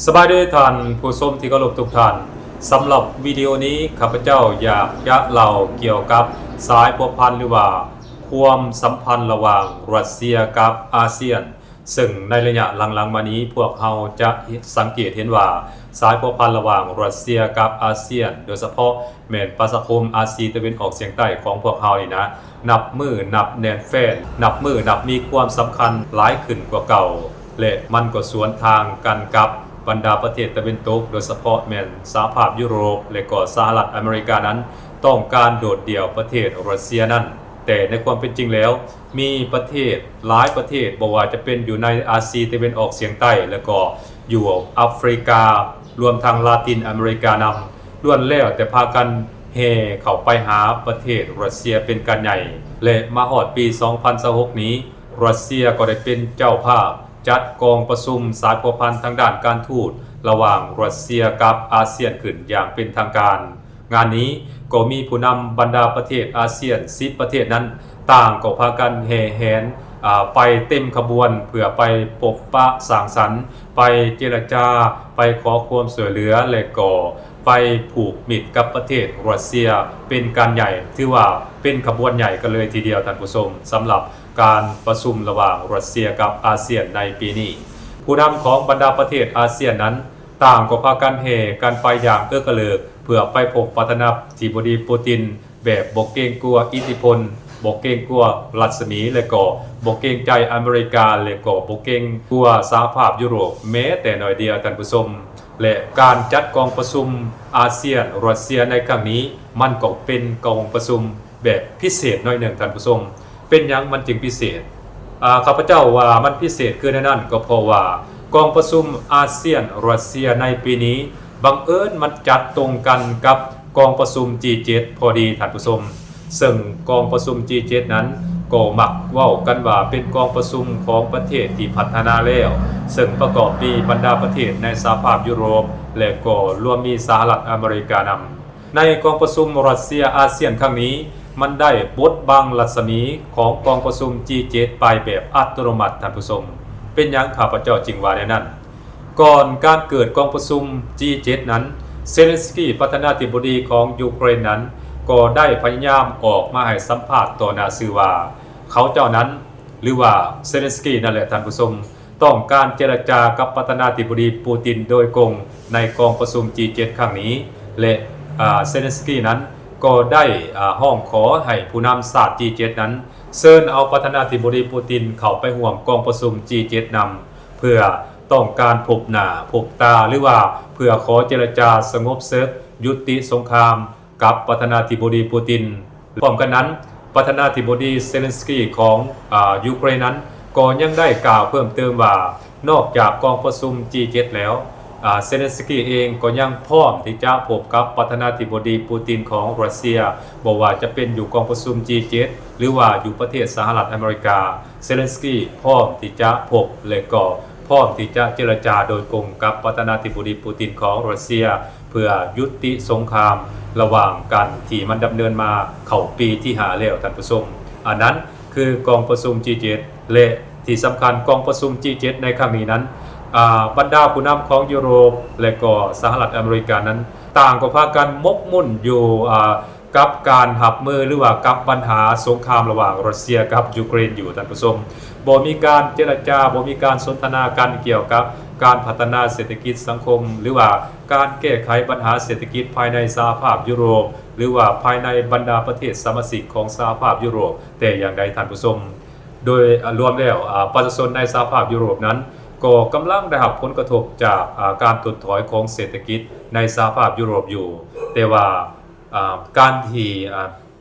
สบายดีท่านผู้ชมที่เคารพทุกท่านสำหรับวิดีโอนี้ข้าพเจ้าอยากจะเล่าเกี่ยวกับสายพัวพันหรือว่าความสัมพันธ์ระหว่างรัสเซียกับอาเซียนซึ่งในระยะหลังๆมานี้พวกเราจะสังเกตเห็นว่าสายพัวพันระหว่างรัสเซียกับอาเซียนโดยเฉพาะแม่นประชาคมอาเซียนตะวันออกเฉียงใต้ของพวกเรานี่นะนับมือนับแน่นแฟ้นนับมือนับมีความสำคัญหลายขึ้นกว่าเก่าและมันก็สวนทางกันกับบรรดาประเทศตะวันตกโดยเฉพาะแม่นสหภาพยุโรปและก็สหรัฐอเมริกานั้นต้องการโดดเดี่ยวประเทศรัสเซียนั้นแต่ในความเป็นจริงแล้วมีประเทศหลายประเทศบ่ว่าจะเป็นอยู่ในอาเซียนตะวันออกเฉียงใต้และก็อยู่แอฟริการวมทั้งลาตินอเมริกานำล้วนแล้วแต่พากันเฮเข้าไปหาประเทศรัสเซียเป็นการใหญ่และมาฮอดปี 2026 นี้รัสเซียก็ได้เป็นเจ้าภาพจัดกองประชุมสายพัวพันทางด้านการทูตระหว่างรัสเซียกับอาเซียนขึ้นอย่างเป็นทางการงานนี้ก็มีผู้นำบรรดาประเทศอาเซียน10ประเทศนั้นต่างก็พากันแห่แหนไปเต็มขบวนเพื่อไปพบปะสังสรรค์ไปเจรจาไปขอความช่วยเหลือและก็ไปผูกมิตรกับประเทศรัสเซียเป็นการใหญ่ถือว่าเป็นขบวนใหญ่กันเลยทีเดียวท่านผู้ชมสำหรับการประชุมระหว่างรัสเซียกับอาเซียนในปีนี้ผู้นำของบรรดาประเทศอาเซียนนั้นต่างก็พากันเฮกันไปอย่างเอื้อกระเลิกเพื่อไปพบประธานาธิบดีปูตินแบบบ่เกรงกลัวอิทธิพลบ่เกรงกลัวรัศมีและก็บ่เกรงใจอเมริกาและก็บ่เกรงกลัวสหภาพยุโรปแม้แต่น้อยเดียวท่านผู้ชมและการจัดกองประชุมอาเซียนรัสเซียในครั้งนี้มันก็เป็นกองประชุมแบบพิเศษหน่อยหนึ่งท่านผู้ชมเป็นยังมันจึงพิเศษข้าพเจ้าว่ามันพิเศษคือในนั้นก็เพราะว่ากองประชุมอาเซียนรัสเซียในปีนี้บังเอิญมันจัดตรงกันกับกองประชุม G7 พอดีท่านผู้ชมซึ่งกองประชุม G7 นั้นก็มักเว้ากันว่าเป็นกองประชุมของประเทศที่พัฒนาแล้วซึ่งประกอบมีบรรดาประเทศในสหภาพยุโรปและก็รวมมีสหรัฐอเมริกานำในกองประชุมรัสเซียอาเซียนครั้งนี้มันได้บดบังรัศมีของกองประชุม G7 ไปแบบอัตโนมัติท่านผู้ชมเป็นอย่างข้าพเจ้าจริงว่าในนั้นก่อนการเกิดกองประชุม G7 นั้นเซเลนสกี้ประธานาธิบดีของยูเครนนั้นก็ได้พยายามออกมาให้สัมภาษณ์ต่อหน้าสื่อว่าเขาเจ้านั้นหรือว่าเซเลนสกี้นั่นแหละท่านผู้ชมต้องการเจรจากับประธานาธิบดีปูตินโดยตรงในกองประชุม G7 ครั้งนี้และเซเลนสกี้นั้นก็ได้ห้องขอให้ผู้นำชาติ G7 นั้นเชิญเอาประธานาธิบดีปูตินเข้าไปร่วมกองประชุม G7 นำเพื่อต้องการพบหน้าพบตาหรือว่าเพื่อขอเจรจาสงบศึกยุติสงครามกับประธานาธิบดีปูตินพร้อมกันนั้นประธานาธิบดีเซเลนสกี้ของยูเครนนั้นก็ยังได้กล่าวเพิ่มเติมว่านอกจากกองประชุม G7 แล้วเซเลนสกี้เองก็ยังพร้อมที่จะพบกับประธานาธิบดีปูตินของรัสเซียบอกว่าจะเป็นอยู่กองประชุม G7 หรือว่าอยู่ประเทศสหรัฐอเมริกาเซเลนสกี้พร้อมที่จะพบและก็พร้อมที่จะเจรจาโดยตรงกับประธานาธิบดีปูตินของรัสเซียเพื่อยุติสงครามระหว่างกันที่มันดำเนินมาเข้าปีที่5แล้วท่านผู้ชมอันนั้นคือกองประชุม G7 และที่สำคัญกองประชุม G7 ในครั้งนี้นั้นบรรดาผู้นำของยุโรปและก็สหรัฐอเมริกานั้นต่างก็พากันมกมุ่นอยู่กับการหับมือหรือว่ากับปัญหาสงครามระหว่างรัสเซียกับยูเครนอยู่ท่านผู้ชมบ่มีการเจรจาบ่มีการสนทนากันเกี่ยวกับการพัฒนาเศรษฐกิจสังคมหรือว่าการแก้ไขปัญหาเศรษฐกิจภายในสหภาพยุโรปหรือว่าภายในบรรดาประเทศสมาชิกของสหภาพยุโรปแต่อย่างใดท่านผู้ชมโดยรวมแล้วประชาชนในสหภาพยุโรปนั้นก็กำลังได้รับผลกระทบจากการถดถอยของเศรษฐกิจในสหภาพยุโรปอยู่แต่ว่าการที่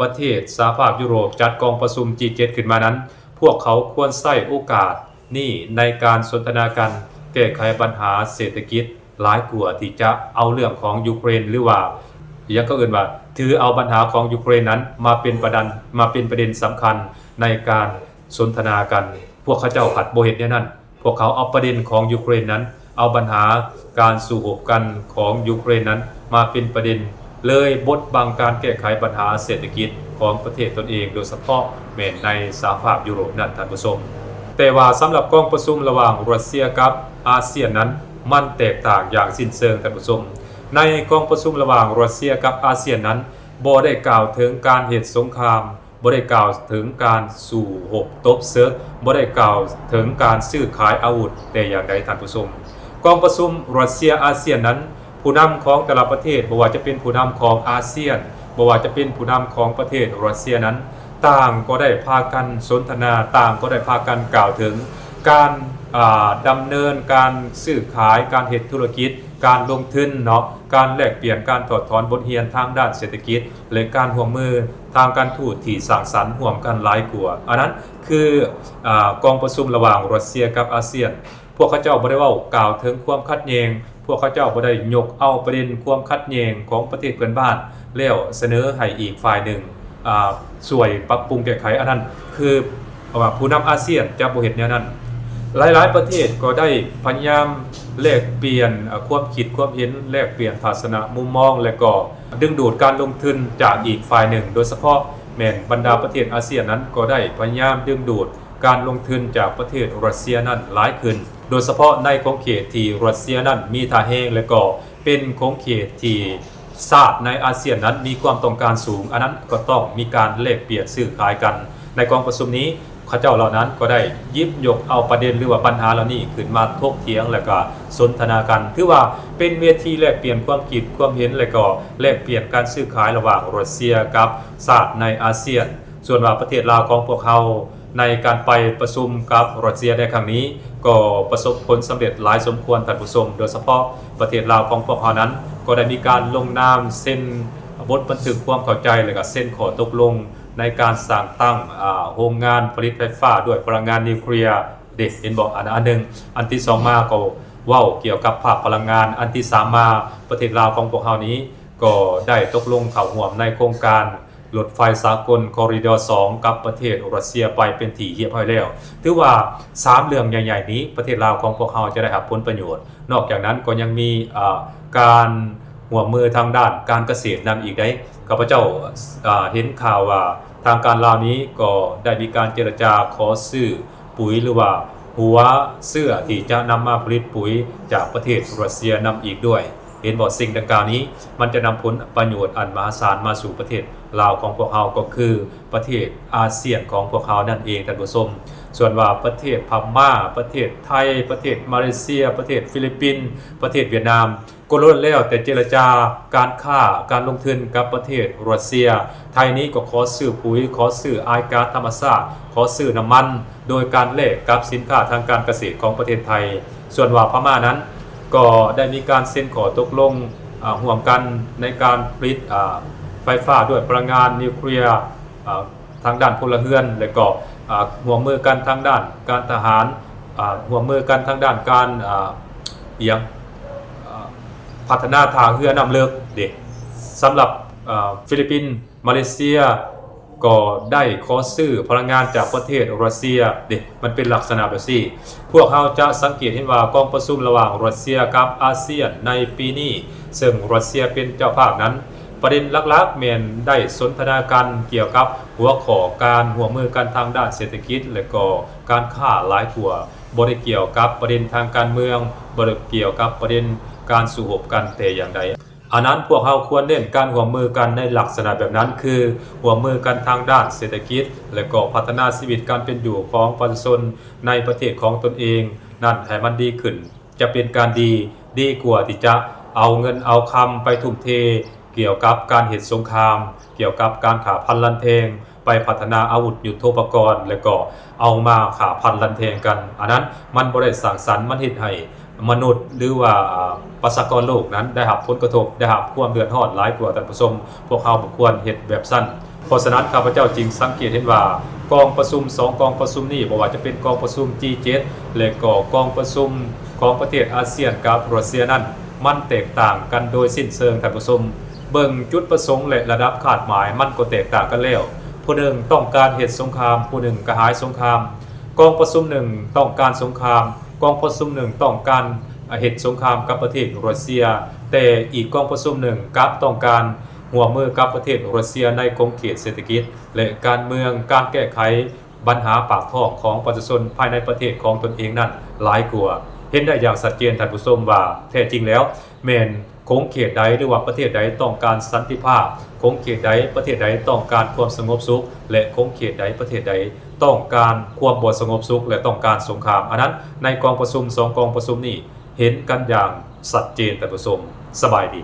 ประเทศสหภาพยุโรปจัดกองประชุม G7 ขึ้นมานั้นพวกเขาควรใช้โอกาสนี้ในการสนทนากันแก้ไขปัญหาเศรษฐกิจหลายกว่าที่จะเอาเรื่องของยูเครนหรือว่าอย่างก็อื่นว่าถือเอาปัญหาของยูเครนนั้นมาเป็นประเด็นสำคัญในการสนทนากันพวกเขาเจ้าผัดโบเฮ็ดเนี่ยนั่นพวกเขาเอาประเด็นของยูเครนนั้นเอาปัญหาการสู้รบกันของยูเครนนั้นมาเป็นประเด็นเลยบดบังการแก้ไขปัญหาเศรษฐกิจของประเทศตนเองโดยเฉพาะแม้ในสหภาพยุโรปนั่นท่านผู้ชมแต่ว่าสำหรับกองประชุมระหว่างรัสเซียกับอาเซียนนั้น มันแตกต่างอย่างสิ้นเชิงท่านผู้ชมในกองประชุมระหว่างรัสเซียกับอาเซียนนั้นบ่ได้กล่าวถึงการเหตุสงครามบ่ได้กล่าวถึงการสู่หบตบเซิร์ฟบ่ได้กล่าวถึงการซื้อขายอาวุธแต่อย่างใดท่านผู้ชมกองประชุมรัสเซียอาเซียนนั้นผู้นำของแต่ละประเทศบ่ว่าจะเป็นผู้นำของอาเซียนบ่ว่าจะเป็นผู้นำของประเทศรัสเซียนั้นต่างก็ได้พากันสนทนาต่างก็ได้พากันกล่าวถึงการดำเนินการซื้อขายการเหตุธุรกิจการลงทุนเนาะการแลกเปลี่ยนการถอดถอนบทเรียนทางด้านเศรษฐกิจและการร่วมมือทางการทูตที่สร้างสรรค์ร่วมกันหลายกว่าอันนั้นคือกองประชุมระหว่างรัสเซียกับอาเซียนพวกเขาเจ้าบ่ได้เว้ากล่าวถึงความขัดแย้งพวกเขาเจ้าบ่ได้ยกเอาประเด็นความขัดแย้งของประเทศเพื่อนบ้านแล้วเสนอให้อีกฝ่ายหนึ่งช่วยปรับปรุงแก้ไขอันนั้นคือผู้นำอาเซียนจะบ่เฮ็ดแนวนั้นหลายๆประเทศก็ได้พยายามแลกเปลี่ยนความคิดความเห็นแลกเปลี่ยนทัศนะมุมมองและก็ดึงดูดการลงทุนจากอีกฝ่ายหนึ่งโดยเฉพาะแม่นบรรดาประเทศอาเซียนนั้นก็ได้พยายามดึงดูดการลงทุนจากประเทศรัสเซียนั้นหลายขึ้นโดยเฉพาะในขอบเขตที่รัสเซียนั้นมีท่าแห้งและก็เป็นขอบเขตที่ชาติในอาเซียนนั้นมีความต้องการสูงอันนั้นก็ต้องมีการแลกเปลี่ยนซื้อขายกันในกองประชุมนี้ข้าเจ้าเหล่านั้นก็ได้หยิบยกเอาประเด็นหรือว่าปัญหาเหล่านี้ขึ้นมาถกเถียงและก็สนทนากันถือว่าเป็นเวทีแลกเปลี่ยนความคิดความเห็นและก็แลกเปลี่ยนการซื้อขายระหว่างรัสเซียกับชาติในอาเซียนส่วนว่าประเทศลาวของพวกเขาในการไปประชุมกับรัสเซียในครั้งนี้ก็ประสบผลสำเร็จหลายสมควรท่านผู้ชมโดยเฉพาะประเทศลาวของพวกเขานั้นก็ได้มีการลงนามเซ็นบทบันทึกความเข้าใจและก็เซ็นข้อตกลงในการสร้างตั้งโรงงานผลิตไฟฟ้าด้วยพลังงานนิวเคลียร์เด็กเห็นบอกอันหนึ่งอันที่สองมาก็เว้าเกี่ยวกับภาคพลังงานอันที่สามมาประเทศลาวของพวกเขานี้ก็ได้ตกลงเข้าร่วมในโครงการรถไฟสากลคอริดอร์2กับประเทศรัสเซียไปเป็นที่เรียบร้อยแล้วถือว่า3เรื่องใหญ่ๆนี้ประเทศลาวของพวกเขาจะได้รับผลประโยชน์นอกจากนั้นก็ยังมีการหัวมือทางด้านการเกษตรนำอีกได้ข้าพเจ้าเห็นข่าวว่าทางการลาวนี้ก็ได้มีการเจรจาขอซื้อปุ๋ยหรือว่าหัวเสื้อที่จะนำมาผลิตปุ๋ยจากประเทศรัสเซียนำอีกด้วยเห็นบอกสิ่งดังกล่าวนี้มันจะนำผลประโยชน์อันมหาศาลมาสู่ประเทศลาวของพวกเราก็คือประเทศอาเซียนของพวกเขานั่นเองท่านผู้ชมส่วนว่าประเทศพม่าประเทศไทยประเทศมาเลเซียประเทศฟิลิปปินส์ประเทศเวียดนามก็ล้วนแล้วแต่เจรจาการค้าการลงทุนกับประเทศรัสเซียไทยนี้ก็ขอซื้อปุ๋ยขอซื้อไอก๊าซธรรมชาติขอซื้อน้ำมันโดยการแลกกับสินค้าทางการเกษตรของประเทศไทยส่วนว่าพม่านั้นก็ได้มีการเซ็นขอตกลงร่วมกันในการผลิตไฟฟ้าด้วยพลังงานนิวเคลียร์ทางด้านพลเรือนและก็ร่วมมือกันทางด้านการทหารร่วมมือกันทางด้านการพัฒนาทางเรือนำเลิกเด็กสำหรับฟิลิปปินส์มาเลเซียก็ได้ขอซื้อพลังงานจากประเทศรัสเซียเด็กมันเป็นลักษณะแบบนี้พวกเขาจะสังเกตเห็นว่ากองประชุมระหว่างรัสเซียกับอาเซียนในปีนี้ซึ่งรัสเซียเป็นเจ้าภาพนั้นประเด็นหลักๆแมนได้สนทนากันเกี่ยวกับหัวข้อการร่วมมือกันทางด้านเศรษฐกิจและก็การค้าหลายทั่วบ่ได้เกี่ยวกับประเด็นทางการเมืองบ่ได้เกี่ยวกับประเด็นการสู้รบกันแต่อย่างใดอันนั้นพวกเราควรเน้นการร่วมมือกันในลักษณะแบบนั้นคือร่วมมือกันทางด้านเศรษฐกิจและก็พัฒนาชีวิตการเป็นอยู่ของประชาชนในประเทศของตนเองนั่นให้มันดีขึ้นจะเป็นการดีกว่าที่จะเอาเงินเอาคำไปทุ่มเทเกี่ยวกับการเหตุสงครามเกี่ยวกับการขาพันลันเทงไปพัฒนาอาวุธยุทโธปกรณ์และก็เอามาขาพันลันเทงกันอันนั้นมันบ่ได้สร้างสรรค์มันเฮ็ดให้มนุษย์หรือว่าประชากรโลกนั้นได้รับผลกระทบได้รับความเดือดร้อนหลายกว่าท่านผู้ชมพวกเขาบ่ควรเฮ็ดแบบสั้นเพราะฉะนั้นข้าพเจ้าจึงสังเกตเห็นว่ากองประชุม2กองประชุมนี้บ่ว่าจะเป็นกองประชุม G7 และก็กองประชุมของประเทศอาเซียนกับรัสเซียนั้นมันแตกต่างกันโดยสิ้นเชิงท่านผู้ชมเบิ่งจุดประสงค์และระดับคาดหมายมันก็แตกต่างกันแล้วผู้หนึ่งต้องการเหตุสงครามผู้หนึ่งกระหายสงครามกองประชุมหนึ่งต้องการสงครามกองประชุมหนึ่งต้องการเหตุสงครามกับประเทศรัสเซียแต่อีกกองประชุมหนึ่งกับต้องการร่วมมือกับประเทศรัสเซียในขอบเขตเศรษฐกิจและการเมืองการแก้ไขปัญหาปากท้องของประชาชนภายในประเทศของตนเองนั้นหลายกว่า เห็นได้อย่างชัดเจนท่านผู้ชมว่าแท้จริงแล้วแม่นคงเขตใดหรือว่าประเทศใดต้องการสันติภาพคงเขตใดประเทศใดต้องการความสงบสุขและคงเขตใดประเทศใดต้องการความบ่สงบสุขและต้องการสงครามอันนั้นในกองประชุม2กองประชุมนี้เห็นกันอย่างชัดเจนท่านผู้ชมสบายดี